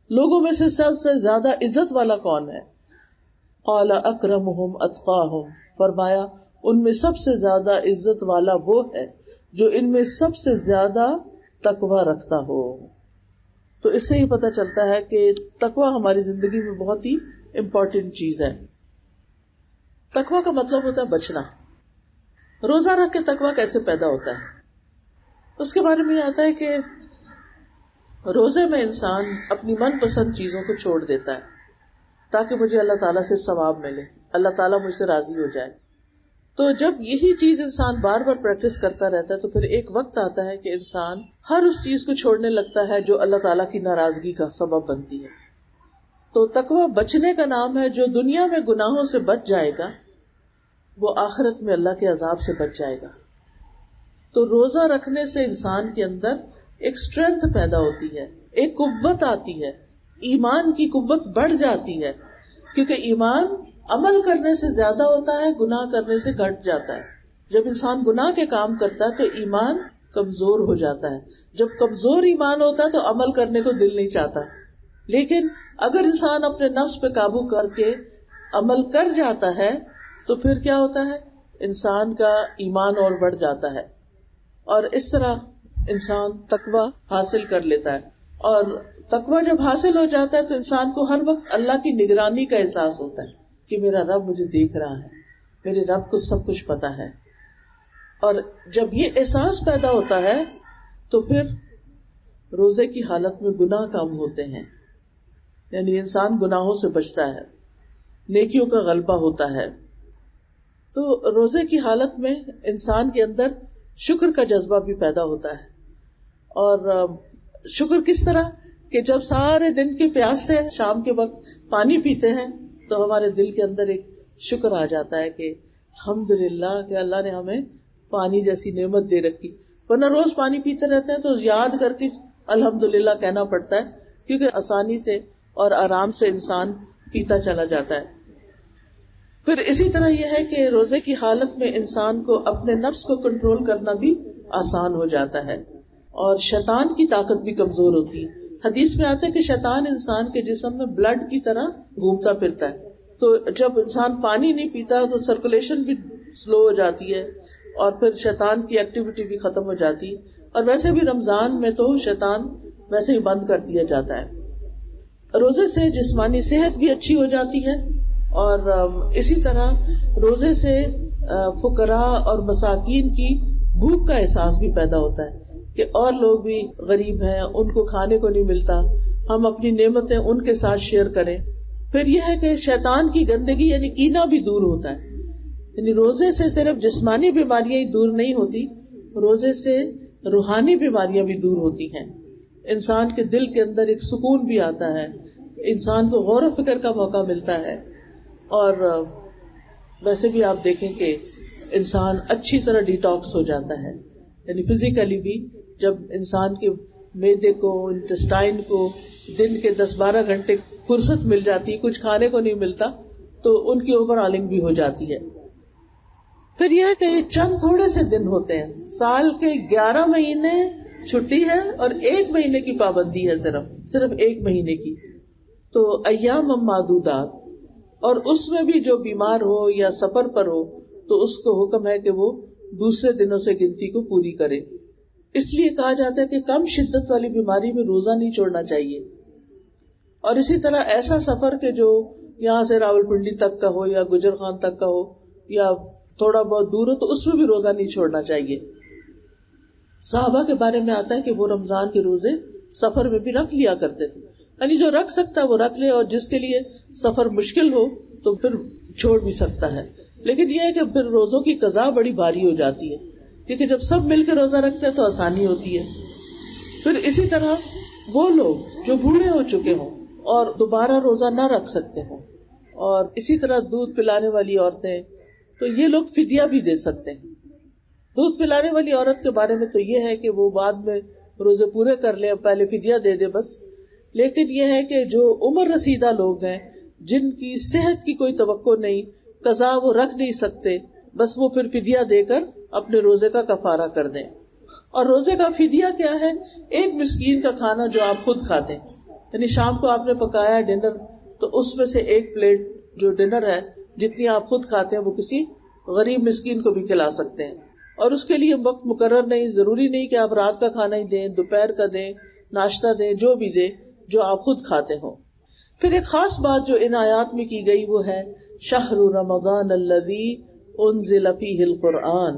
لوگوں میں سے سب سے زیادہ عزت والا کون ہے؟ قال اکرمہم اتقاہم, فرمایا ان میں سب سے زیادہ عزت والا وہ ہے جو ان میں سب سے زیادہ تقوی رکھتا ہو. تو اس سے ہی پتہ چلتا ہے کہ تقوی ہماری زندگی میں بہت ہی امپورٹنٹ چیز ہے. تقوی کا مطلب ہوتا ہے بچنا. روزہ رکھ کے تقوی کیسے پیدا ہوتا ہے, اس کے بارے میں یہ آتا ہے کہ روزے میں انسان اپنی من پسند چیزوں کو چھوڑ دیتا ہے تاکہ مجھے اللہ تعالیٰ سے ثواب ملے, اللہ تعالیٰ مجھ سے راضی ہو جائے. تو جب یہی چیز انسان بار بار پریکٹس کرتا رہتا ہے تو پھر ایک وقت آتا ہے کہ انسان ہر اس چیز کو چھوڑنے لگتا ہے جو اللہ تعالیٰ کی ناراضگی کا سبب بنتی ہے. تو تقویٰ بچنے کا نام ہے. جو دنیا میں گناہوں سے بچ جائے گا وہ آخرت میں اللہ کے عذاب سے بچ جائے گا. تو روزہ رکھنے سے انسان کے اندر ایک اسٹرینتھ پیدا ہوتی ہے, ایک قوت آتی ہے, ایمان کی قوت بڑھ جاتی ہے, کیونکہ ایمان عمل کرنے سے زیادہ ہوتا ہے, گناہ کرنے سے گھٹ جاتا ہے. جب انسان گناہ کے کام کرتا ہے تو ایمان کمزور ہو جاتا ہے. جب کمزور ایمان ہوتا ہے تو عمل کرنے کو دل نہیں چاہتا. لیکن اگر انسان اپنے نفس پہ قابو کر کے عمل کر جاتا ہے تو پھر کیا ہوتا ہے, انسان کا ایمان اور بڑھ جاتا ہے, اور اس طرح انسان تقوی حاصل کر لیتا ہے. اور تقوی جب حاصل ہو جاتا ہے تو انسان کو ہر وقت اللہ کی نگرانی کا احساس ہوتا ہے کہ میرا رب مجھے دیکھ رہا ہے, میرے رب کو سب کچھ پتا ہے. اور جب یہ احساس پیدا ہوتا ہے تو پھر روزے کی حالت میں گناہ کم ہوتے ہیں, یعنی انسان گناہوں سے بچتا ہے, نیکیوں کا غلبہ ہوتا ہے. تو روزے کی حالت میں انسان کے اندر شکر کا جذبہ بھی پیدا ہوتا ہے. اور شکر کس طرح کہ جب سارے دن کے پیاس سے شام کے وقت پانی پیتے ہیں تو ہمارے دل کے اندر ایک شکر آ جاتا ہے کہ الحمدللہ کہ اللہ نے ہمیں پانی جیسی نعمت دے رکھی. ورنہ روز پانی پیتے رہتے ہیں تو یاد کر کے الحمدللہ کہنا پڑتا ہے, کیونکہ آسانی سے اور آرام سے انسان پیتا چلا جاتا ہے. پھر اسی طرح یہ ہے کہ روزے کی حالت میں انسان کو اپنے نفس کو کنٹرول کرنا بھی آسان ہو جاتا ہے اور شیطان کی طاقت بھی کمزور ہوتی ہے. حدیث میں آتا ہے کہ شیطان انسان کے جسم میں بلڈ کی طرح گھومتا پھرتا ہے. تو جب انسان پانی نہیں پیتا تو سرکولیشن بھی سلو ہو جاتی ہے اور پھر شیطان کی ایکٹیویٹی بھی ختم ہو جاتی ہے. اور ویسے بھی رمضان میں تو شیطان ویسے ہی بند کر دیا جاتا ہے. روزے سے جسمانی صحت بھی اچھی ہو جاتی ہے اور اسی طرح روزے سے فقراء اور مساکین کی بھوک کا احساس بھی پیدا ہوتا ہے کہ اور لوگ بھی غریب ہیں, ان کو کھانے کو نہیں ملتا, ہم اپنی نعمتیں ان کے ساتھ شیئر کریں. پھر یہ ہے کہ شیطان کی گندگی یعنی کینہ بھی دور ہوتا ہے. یعنی روزے سے صرف جسمانی بیماریاں ہی دور نہیں ہوتی, روزے سے روحانی بیماریاں بھی دور ہوتی ہیں. انسان کے دل کے اندر ایک سکون بھی آتا ہے, انسان کو غور و فکر کا موقع ملتا ہے. اور ویسے بھی آپ دیکھیں کہ انسان اچھی طرح ڈیٹاکس ہو جاتا ہے, یعنی فزیکلی بھی. جب انسان کے معدے کو, انٹسٹائن کو دن کے 10-12 گھنٹے فرصت مل جاتی, کچھ کھانے کو نہیں ملتا, تو ان کی اوور آلنگ بھی ہو جاتی ہے. پھر یہ ہے کہ یہ چند تھوڑے سے دن ہوتے ہیں, سال کے 11 مہینے چھٹی ہے اور 1 مہینے کی پابندی ہے, صرف 1 مہینے کی. تو ایام معدودات, اور اس میں بھی جو بیمار ہو یا سفر پر ہو تو اس کو حکم ہے کہ وہ دوسرے دنوں سے گنتی کو پوری کرے. اس لیے کہا جاتا ہے کہ کم شدت والی بیماری میں روزہ نہیں چھوڑنا چاہیے. اور اسی طرح ایسا سفر کہ جو یہاں سے راولپنڈی تک کا ہو یا گجر خان تک کا ہو یا تھوڑا بہت دور ہو تو اس میں بھی روزہ نہیں چھوڑنا چاہیے. صحابہ کے بارے میں آتا ہے کہ وہ رمضان کے روزے سفر میں بھی رکھ لیا کرتے تھے. یعنی جو رکھ سکتا ہے وہ رکھ لے, اور جس کے لیے سفر مشکل ہو تو پھر چھوڑ بھی سکتا ہے. لیکن یہ ہے کہ پھر روزوں کی قضا بڑی بھاری ہو جاتی ہے, کیونکہ جب سب مل کے روزہ رکھتے ہیں تو آسانی ہوتی ہے. پھر اسی طرح وہ لوگ جو بوڑھے ہو چکے ہوں اور دوبارہ روزہ نہ رکھ سکتے ہوں, اور اسی طرح دودھ پلانے والی عورتیں, تو یہ لوگ فدیہ بھی دے سکتے ہیں. دودھ پلانے والی عورت کے بارے میں تو یہ ہے کہ وہ بعد میں روزے پورے کر لے, پہلے فدیہ دے دے بس. لیکن یہ ہے کہ جو عمر رسیدہ لوگ ہیں, جن کی صحت کی کوئی توقع نہیں, قضا وہ رکھ نہیں سکتے, بس وہ پھر فدیہ دے کر اپنے روزے کا کفارہ کر دیں. اور روزے کا فدیہ کیا ہے؟ 1 مسکین کا کھانا جو آپ خود کھاتے ہیں. یعنی شام کو آپ نے پکایا ڈنر, تو اس میں سے 1 پلیٹ جو ڈنر ہے جتنی آپ خود کھاتے ہیں وہ کسی غریب مسکین کو بھی کھلا سکتے ہیں. اور اس کے لیے وقت مقرر نہیں, ضروری نہیں کہ آپ رات کا کھانا ہی دیں, دوپہر کا دیں, ناشتہ دیں, جو بھی دیں جو آپ خود کھاتے ہوں. پھر ایک خاص بات جو ان آیات میں کی گئی وہ ہے شہر رمضان الذی انزل فیہ القرآن.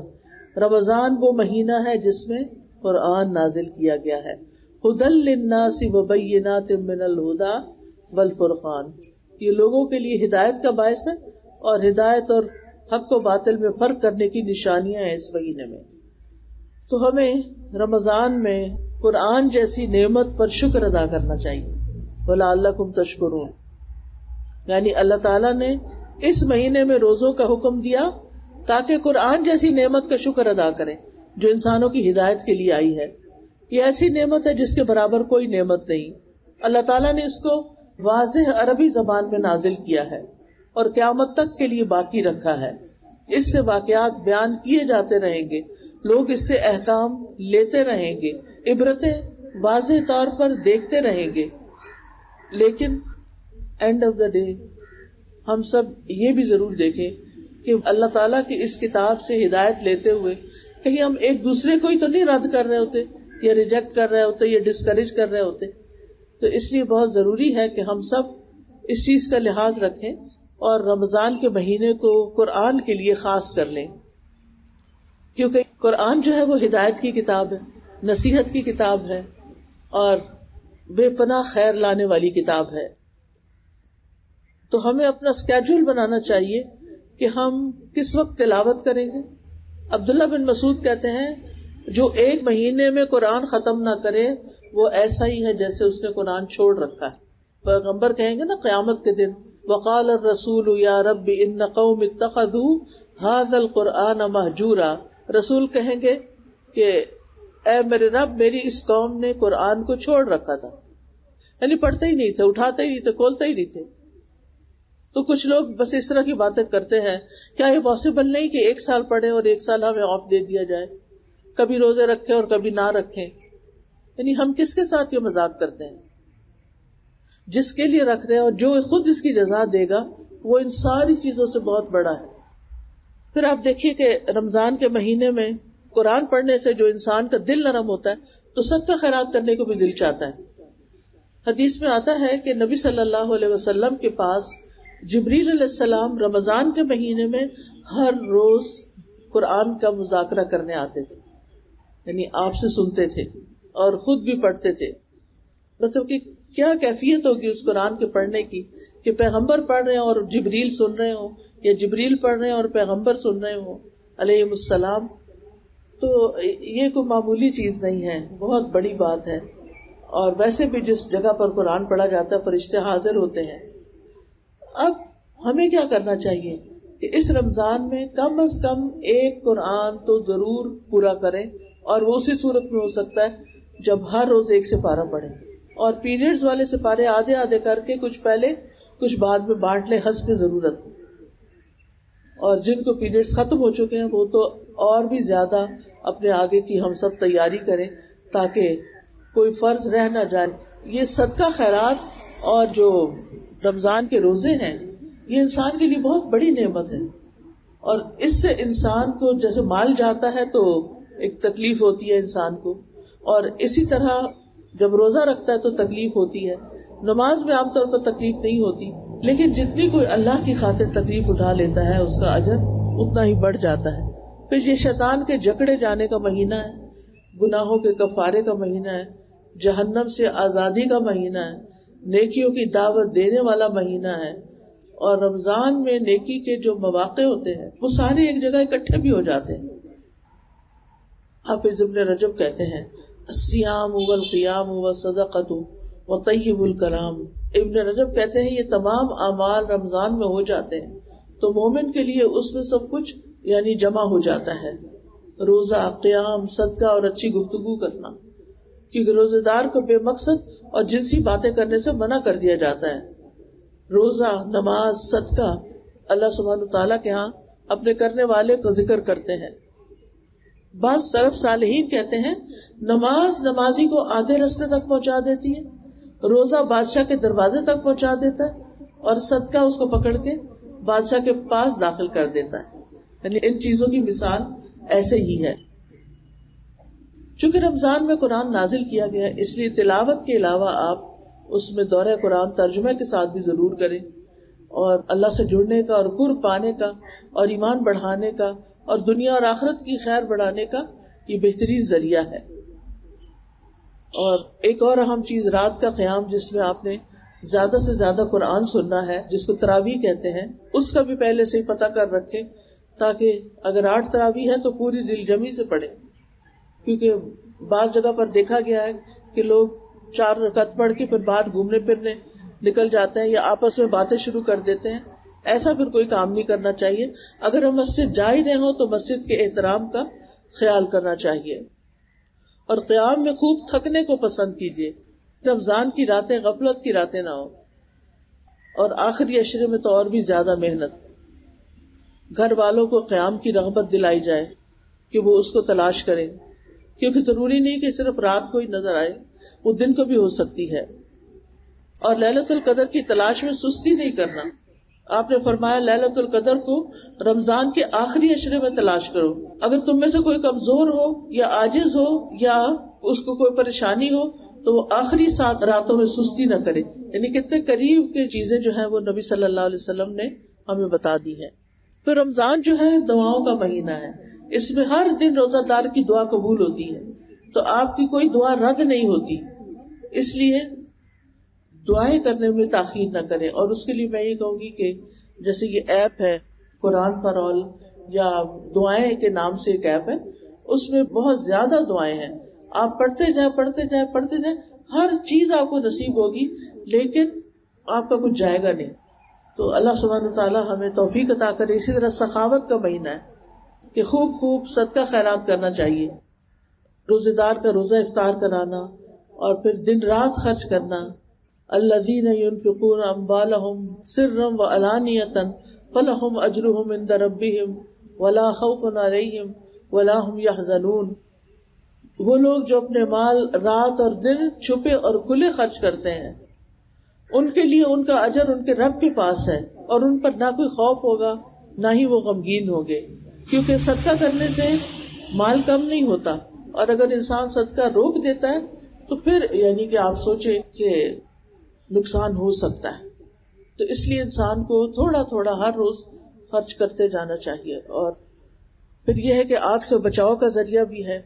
رمضان وہ مہینہ ہے جس میں قرآن نازل کیا گیا ہے. ھدی للناس وبینات من الھدی والفرقان, یہ لوگوں کے لیے ہدایت کا باعث ہے اور ہدایت اور حق و باطل میں فرق کرنے کی نشانیاں ہیں اس مہینے میں. تو ہمیں رمضان میں قرآن جیسی نعمت پر شکر ادا کرنا چاہیے. وَلَعَلَّكُمْ تَشْكُرُونَ, یعنی اللہ تعالیٰ نے اس مہینے میں روزوں کا حکم دیا تاکہ قرآن جیسی نعمت کا شکر ادا کریں جو انسانوں کی ہدایت کے لیے آئی ہے. یہ ایسی نعمت ہے جس کے برابر کوئی نعمت نہیں. اللہ تعالیٰ نے اس کو واضح عربی زبان میں نازل کیا ہے اور قیامت تک کے لیے باقی رکھا ہے. اس سے واقعات بیان کیے جاتے رہیں گے, لوگ اس سے احکام لیتے رہیں گے, عبرتیں واضح طور پر دیکھتے رہیں گے. لیکن اینڈ آف دا ڈے ہم سب یہ بھی ضرور دیکھیں کہ اللہ تعالیٰ کی اس کتاب سے ہدایت لیتے ہوئے کہیں ہم ایک دوسرے کو ہی تو نہیں رد کر رہے ہوتے یا ریجیکٹ کر رہے ہوتے یا ڈسکریج کر رہے ہوتے. تو اس لیے بہت ضروری ہے کہ ہم سب اس چیز کا لحاظ رکھیں اور رمضان کے مہینے کو قرآن کے لیے خاص کر لیں, کیونکہ قرآن جو ہے وہ ہدایت کی کتاب ہے, نصیحت کی کتاب ہے اور بے پناہ خیر لانے والی کتاب ہے. تو ہمیں اپنا اسکیڈول بنانا چاہیے کہ ہم کس وقت تلاوت کریں گے. عبداللہ بن مسعود کہتے ہیں جو ایک مہینے میں قرآن ختم نہ کرے وہ ایسا ہی ہے جیسے اس نے قرآن چھوڑ رکھا ہے. پیغمبر کہیں گے نا قیامت کے دن وقال الرسول یا رب ان قوم اتخذوا هذا القرآن مہجورا، رسول کہیں گے کہ اے میرے رب میری اس قوم نے قرآن کو چھوڑ رکھا تھا، یعنی پڑھتے ہی نہیں تھے، اٹھاتے ہی نہیں تھے، کھولتے ہی نہیں تھے. تو کچھ لوگ بس اس طرح کی باتیں کرتے ہیں. کیا یہ پاسبل نہیں کہ 1 سال پڑھے اور 1 سال ہمیں آف دے دیا جائے، کبھی روزے رکھیں اور کبھی نہ رکھیں؟ یعنی ہم کس کے ساتھ یہ مذاق کرتے ہیں؟ جس کے لیے رکھ رہے ہیں اور جو خود اس کی جزا دے گا وہ ان ساری چیزوں سے بہت بڑا ہے. پھر آپ دیکھیے کہ رمضان کے مہینے میں قرآن پڑھنے سے جو انسان کا دل نرم ہوتا ہے تو صدقہ خیرات کرنے کو بھی دل چاہتا ہے. حدیث میں آتا ہے کہ نبی صلی اللہ علیہ وسلم کے پاس جبریل علیہ السلام رمضان کے مہینے میں ہر روز قرآن کا مذاکرہ کرنے آتے تھے، یعنی آپ سے سنتے تھے اور خود بھی پڑھتے تھے. مطلب کہ کیا کیفیت ہوگی اس قرآن کے پڑھنے کی کہ پیغمبر پڑھ رہے ہیں اور جبریل سن رہے ہوں، یا جبریل پڑھ رہے ہیں اور پیغمبر سن رہے ہوں علیہ السلام. تو یہ کوئی معمولی چیز نہیں ہے، بہت بڑی بات ہے. اور ویسے بھی جس جگہ پر قرآن پڑھا جاتا ہے فرشتے حاضر ہوتے ہیں. اب ہمیں کیا کرنا چاہیے کہ اس رمضان میں کم از کم ایک قرآن تو ضرور پورا کریں، اور وہ اسی صورت میں ہو سکتا ہے جب ہر روز ایک سپارہ پڑھیں، اور پیریڈز والے سپارے آدھے آدھے کر کے کچھ پہلے کچھ بعد میں بانٹ لیں حسب ضرورت. اور جن کو پیریڈز ختم ہو چکے ہیں وہ تو اور بھی زیادہ اپنے آگے کی ہم سب تیاری کریں تاکہ کوئی فرض رہ نہ جائے. یہ صدقہ خیرات اور جو رمضان کے روزے ہیں یہ انسان کے لیے بہت بڑی نعمت ہے، اور اس سے انسان کو جیسے مال جاتا ہے تو ایک تکلیف ہوتی ہے انسان کو، اور اسی طرح جب روزہ رکھتا ہے تو تکلیف ہوتی ہے. نماز میں عام طور پر تکلیف نہیں ہوتی، لیکن جتنی کوئی اللہ کی خاطر تکلیف اٹھا لیتا ہے اس کا اجر اتنا ہی بڑھ جاتا ہے. پھر یہ شیطان کے جکڑے جانے کا مہینہ ہے، گناہوں کے کفارے کا مہینہ ہے، جہنم سے آزادی کا مہینہ ہے، نیکیوں کی دعوت دینے والا مہینہ ہے. اور رمضان میں نیکی کے جو مواقع ہوتے ہیں وہ سارے ایک جگہ اکٹھے بھی ہو جاتے ہیں. حافظ ابن رجب کہتے ہیں الصیام والقیام والصدقۃ وطیب الکلام. ابن رجب کہتے ہیں یہ تمام اعمال رمضان میں ہو جاتے ہیں تو مومن کے لیے اس میں سب کچھ یعنی جمع ہو جاتا ہے. روزہ، قیام، صدقہ اور اچھی گفتگو کرنا، کیونکہ روزے دار کو بے مقصد اور جنسی باتیں کرنے سے منع کر دیا جاتا ہے. روزہ، نماز، صدقہ اللہ سبحانہ تعالیٰ کے ہاں اپنے کرنے والے کا ذکر کرتے ہیں. بعض سلف صالحین کہتے ہیں نماز نمازی کو آدھے راستے تک پہنچا دیتی ہے، روزہ بادشاہ کے دروازے تک پہنچا دیتا ہے، اور صدقہ اس کو پکڑ کے بادشاہ کے پاس داخل کر دیتا ہے. یعنی ان چیزوں کی مثال ایسے ہی ہے. چونکہ رمضان میں قرآن نازل کیا گیا ہے اس لیے تلاوت کے علاوہ آپ اس میں دورہ قرآن ترجمے کے ساتھ بھی ضرور کریں، اور اللہ سے جڑنے کا اور قرب پانے کا اور ایمان بڑھانے کا اور دنیا اور آخرت کی خیر بڑھانے کا یہ بہترین ذریعہ ہے. اور ایک اور اہم چیز رات کا قیام، جس میں آپ نے زیادہ سے زیادہ قرآن سننا ہے، جس کو تراویح کہتے ہیں، اس کا بھی پہلے سے ہی پتہ کر رکھیں تاکہ اگر 8 تراویح ہے تو پوری دل جمی سے پڑھیں. کیونکہ بعض جگہ پر دیکھا گیا ہے کہ لوگ 4 رکعت پڑھ کے پھر باہر گھومنے پھرنے نکل جاتے ہیں یا آپس میں باتیں شروع کر دیتے ہیں. ایسا پھر کوئی کام نہیں کرنا چاہیے. اگر ہم مسجد جا ہی رہے ہوں تو مسجد کے احترام کا خیال کرنا چاہیے، اور قیام میں خوب تھکنے کو پسند کیجیے. رمضان کی راتیں غفلت کی راتیں نہ ہو، اور آخری عشرے میں تو اور بھی زیادہ محنت. گھر والوں کو قیام کی رغبت دلائی جائے کہ وہ اس کو تلاش کریں، کیونکہ ضروری نہیں کہ صرف رات کو ہی نظر آئے، وہ دن کو بھی ہو سکتی ہے. اور لیلۃ القدر کی تلاش میں سستی نہیں کرنا. آپ نے فرمایا لیلۃ القدر کو رمضان کے آخری عشرے میں تلاش کرو. اگر تم میں سے کوئی کمزور ہو یا عاجز ہو یا اس کو کوئی پریشانی ہو تو وہ آخری 7 راتوں میں سستی نہ کرے. یعنی کتنے قریب کی چیزیں جو ہیں وہ نبی صلی اللہ علیہ وسلم نے ہمیں بتا دی ہیں. پھر رمضان جو ہے دعاؤں کا مہینہ ہے، اس میں ہر دن روزہ دار کی دعا قبول ہوتی ہے، تو آپ کی کوئی دعا رد نہیں ہوتی. اس لیے دعائیں کرنے میں تاخیر نہ کریں. اور اس کے لیے میں یہ کہوں گی کہ جیسے یہ ایپ ہے قرآن فار آل یا دعائیں کے نام سے ایک ایپ ہے، اس میں بہت زیادہ دعائیں ہیں. آپ پڑھتے جائیں، ہر چیز آپ کو نصیب ہوگی، لیکن آپ کا کچھ جائے گا نہیں. تو اللہ سبحانہ وتعالی ہمیں توفیق عطا کرے. اسی طرح سخاوت کا مہینہ ہے کہ خوب خوب صدقہ خیرات کرنا چاہیے. روزے دار کا روزہ افطار کرانا اور پھر دن رات خرچ کرنا. الذین ينفقون اموالهم سرا وعلانیۃ فلہم اجرہم عند ربہم ولا خوف علیہم ولا هم يحزنون. وہ لوگ جو اپنے مال رات اور دن چھپے اور کھلے خرچ کرتے ہیں، ان کے لیے ان کا اجر ان کے رب کے پاس ہے، اور ان پر نہ کوئی خوف ہوگا نہ ہی وہ غمگین ہوگے. کیونکہ صدقہ کرنے سے مال کم نہیں ہوتا، اور اگر انسان صدقہ روک دیتا ہے تو پھر یعنی کہ آپ سوچیں کہ نقصان ہو سکتا ہے. تو اس لیے انسان کو تھوڑا تھوڑا ہر روز خرچ کرتے جانا چاہیے. اور پھر یہ ہے کہ آگ سے بچاؤ کا ذریعہ بھی ہے.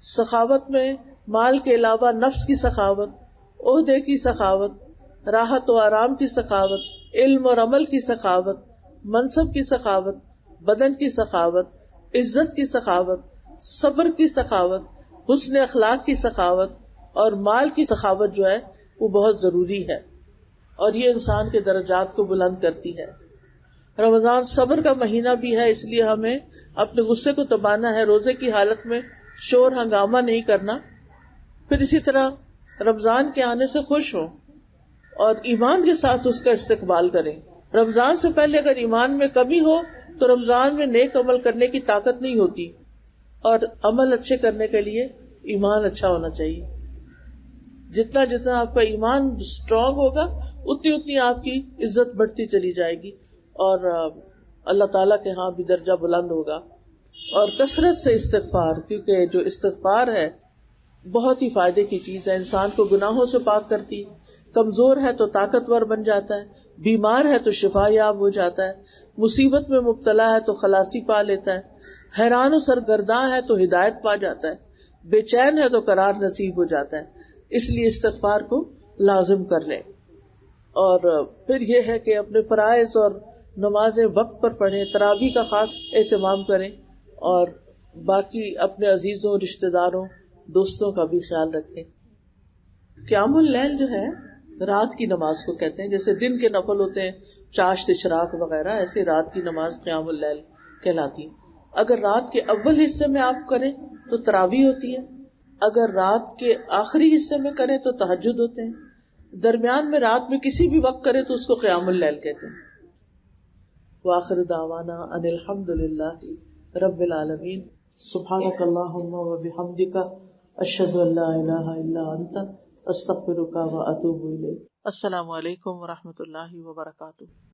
سخاوت میں مال کے علاوہ نفس کی سخاوت، عہدے کی سخاوت، راحت و آرام کی سخاوت، علم اور عمل کی سخاوت، منصب کی سخاوت، بدن کی سخاوت، عزت کی سخاوت، صبر کی سخاوت، حسن اخلاق کی سخاوت اور مال کی سخاوت جو ہے وہ بہت ضروری ہے، اور یہ انسان کے درجات کو بلند کرتی ہے. رمضان صبر کا مہینہ بھی ہے، اس لیے ہمیں اپنے غصے کو دبانا ہے، روزے کی حالت میں شور ہنگامہ نہیں کرنا. پھر اسی طرح رمضان کے آنے سے خوش ہوں اور ایمان کے ساتھ اس کا استقبال کریں. رمضان سے پہلے اگر ایمان میں کمی ہو تو رمضان میں نیک عمل کرنے کی طاقت نہیں ہوتی، اور عمل اچھے کرنے کے لیے ایمان اچھا ہونا چاہیے. جتنا جتنا آپ کا ایمان اسٹرانگ ہوگا اتنی اتنی آپ کی عزت بڑھتی چلی جائے گی، اور اللہ تعالیٰ کے ہاں بھی درجہ بلند ہوگا. اور کثرت سے استغفار، کیونکہ جو استغفار ہے بہت ہی فائدے کی چیز ہے. انسان کو گناہوں سے پاک کرتی، کمزور ہے تو طاقتور بن جاتا ہے، بیمار ہے تو شفا یاب ہو جاتا ہے، مصیبت میں مبتلا ہے تو خلاصی پا لیتا ہے، حیران و سرگرداں ہے تو ہدایت پا جاتا ہے، بے چین ہے تو قرار نصیب ہو جاتا ہے. اس لیے استغفار کو لازم کر لیں. اور پھر یہ ہے کہ اپنے فرائض اور نمازیں وقت پر پڑھیں، تراویح کا خاص اہتمام کریں، اور باقی اپنے عزیزوں، رشتہ داروں، دوستوں کا بھی خیال رکھیں. قیام اللیل جو ہے رات کی نماز کو کہتے ہیں. جیسے دن کے نفل ہوتے ہیں چاشت، اشراق وغیرہ، ایسے رات کی نماز قیام اللیل کہلاتی. اگر رات کے اول حصے میں آپ کریں تو تراویح ہوتی ہے، اگر رات کے آخری حصے میں کریں تو تہجد ہوتے ہیں، درمیان میں رات میں کسی بھی وقت کریں تو اس کو قیام اللیل کہتے ہیں. وآخر دعوانا ان الحمد للہ رب العالمین. سبحانک اللہم وبحمدک اشہد ان لا الہ الا انت استغفرک واتوب الیک. السلام علیکم ورحمۃ اللہ وبرکاتہ.